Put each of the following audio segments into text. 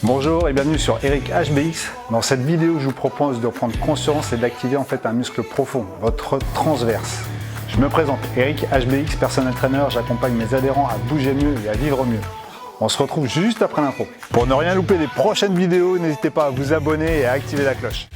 Bonjour et bienvenue sur Eric HBX. Dans cette vidéo, je vous propose de prendre conscience et d'activer en fait un muscle profond, votre transverse. Je me présente, Eric HBX, personnel trainer. J'accompagne mes adhérents à bouger mieux et à vivre mieux. On se retrouve juste après l'intro. Pour ne rien louper des prochaines vidéos, n'hésitez pas à vous abonner et à activer la cloche.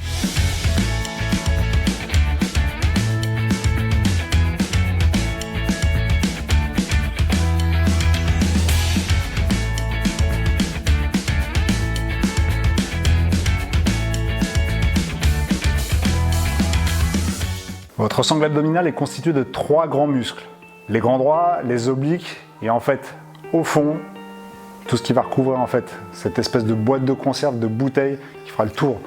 Votre sangle abdominale est constituée de 3 grands muscles. Les grands droits, les obliques et en fait, au fond, tout ce qui va recouvrir en fait cette espèce de boîte de conserve, de bouteille qui fera le tour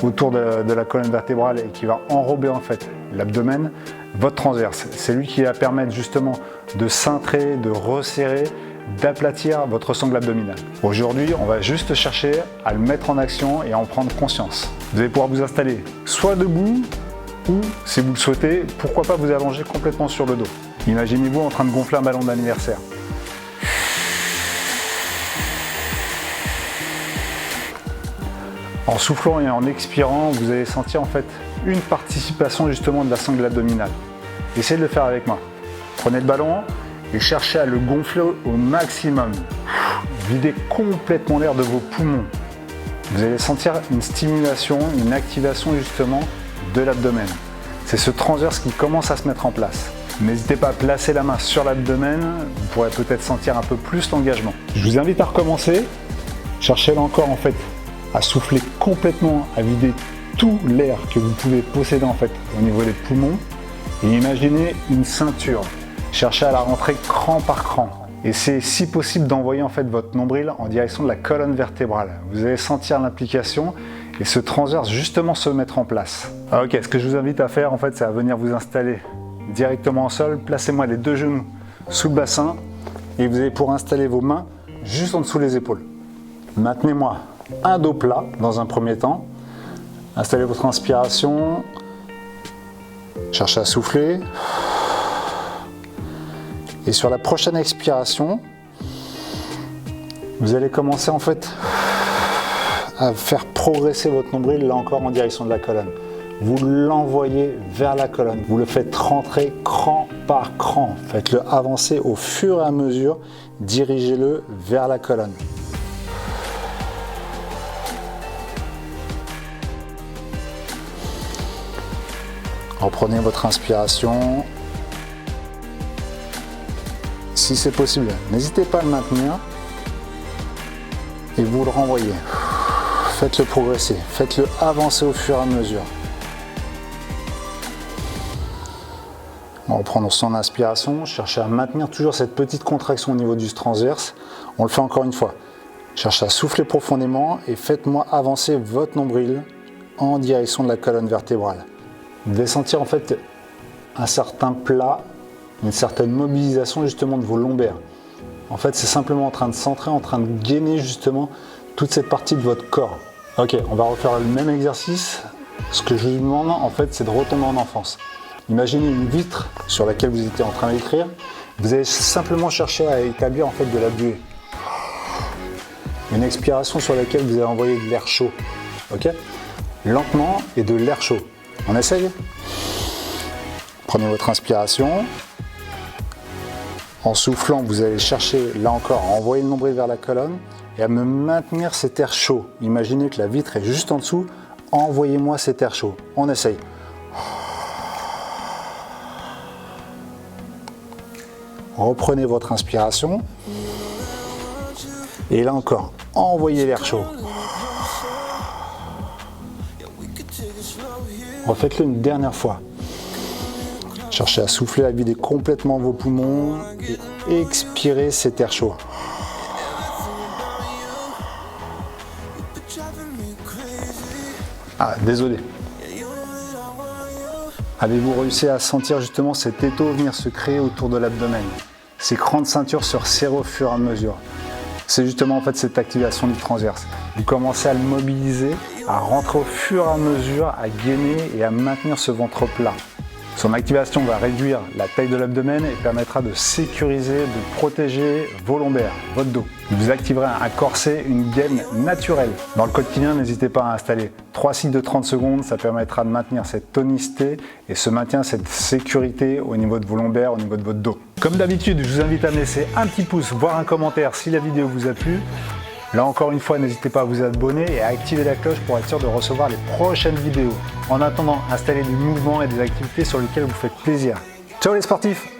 autour de la colonne vertébrale et qui va enrober en fait l'abdomen, votre transverse. C'est lui qui va permettre justement de cintrer, de resserrer, d'aplatir votre sangle abdominale. Aujourd'hui, on va juste chercher à le mettre en action et à en prendre conscience. Vous allez pouvoir vous installer soit debout, ou, si vous le souhaitez, pourquoi pas vous allonger complètement sur le dos. Imaginez-vous en train de gonfler un ballon d'anniversaire. En soufflant et en expirant, vous allez sentir en fait une participation justement de la sangle abdominale. Essayez de le faire avec moi. Prenez le ballon et cherchez à le gonfler au maximum. Videz complètement l'air de vos poumons. Vous allez sentir une stimulation, une activation justement de l'abdomen. C'est ce transverse qui commence à se mettre en place. N'hésitez pas à placer la main sur l'abdomen, vous pourrez peut-être sentir un peu plus l'engagement. Je vous invite à recommencer. Cherchez là encore en fait à souffler complètement, à vider tout l'air que vous pouvez posséder en fait au niveau des poumons et imaginez une ceinture. Cherchez à la rentrer cran par cran. Et c'est si possible d'envoyer en fait votre nombril en direction de la colonne vertébrale. Vous allez sentir l'implication et ce transverse justement se mettre en place. Ok, ce que je vous invite à faire en fait, c'est à venir vous installer directement au sol. Placez-moi les 2 genoux sous le bassin et vous allez pouvoir installer vos mains juste en dessous les épaules. Maintenez-moi un dos plat dans un premier temps. Installez votre inspiration. Cherchez à souffler. Et sur la prochaine expiration, vous allez commencer en fait à faire progresser votre nombril là encore en direction de la colonne. Vous l'envoyez vers la colonne. Vous le faites rentrer cran par cran. Faites-le avancer au fur et à mesure. Dirigez-le vers la colonne. Reprenez votre inspiration. Si c'est possible, n'hésitez pas à le maintenir et vous le renvoyez. Faites-le progresser, faites-le avancer au fur et à mesure. On reprend son inspiration, cherchez à maintenir toujours cette petite contraction au niveau du transverse. On le fait encore une fois. Cherchez à souffler profondément et faites-moi avancer votre nombril en direction de la colonne vertébrale. Vous devez sentir en fait un certain plat, une certaine mobilisation justement de vos lombaires. En fait, c'est simplement en train de centrer, en train de gainer justement toute cette partie de votre corps. Ok, on va refaire le même exercice. Ce que je vous demande en fait, c'est de retomber en enfance. Imaginez une vitre sur laquelle vous étiez en train d'écrire. Vous allez simplement chercher à établir en fait de la buée. Une expiration sur laquelle vous allez envoyer de l'air chaud. Ok, lentement et de l'air chaud. On essaye. Prenez votre inspiration. En soufflant, vous allez chercher, là encore, à envoyer le nombril vers la colonne et à me maintenir cet air chaud. Imaginez que la vitre est juste en dessous. Envoyez-moi cet air chaud. On essaye. Reprenez votre inspiration. Et là encore, envoyez l'air chaud. Refaites-le une dernière fois. Cherchez à souffler, à vider complètement vos poumons et expirez cet air chaud. Ah, désolé. Avez-vous réussi à sentir justement cet étau venir se créer autour de l'abdomen? Ces crans de ceinture se resserrent au fur et à mesure. C'est justement en fait cette activation du transverse. Vous commencez à le mobiliser, à rentrer au fur et à mesure, à gainer et à maintenir ce ventre plat. Son activation va réduire la taille de l'abdomen et permettra de sécuriser, de protéger vos lombaires, votre dos. Vous activerez un corset, une gaine naturelle. Dans le code qui vient, n'hésitez pas à installer 3 cycles de 30 secondes, ça permettra de maintenir cette tonicité et ce maintien, cette sécurité au niveau de vos lombaires, au niveau de votre dos. Comme d'habitude, je vous invite à me laisser un petit pouce, voire un commentaire si la vidéo vous a plu. Là encore une fois, n'hésitez pas à vous abonner et à activer la cloche pour être sûr de recevoir les prochaines vidéos. En attendant, installez du mouvement et des activités sur lesquelles vous faites plaisir. Ciao les sportifs!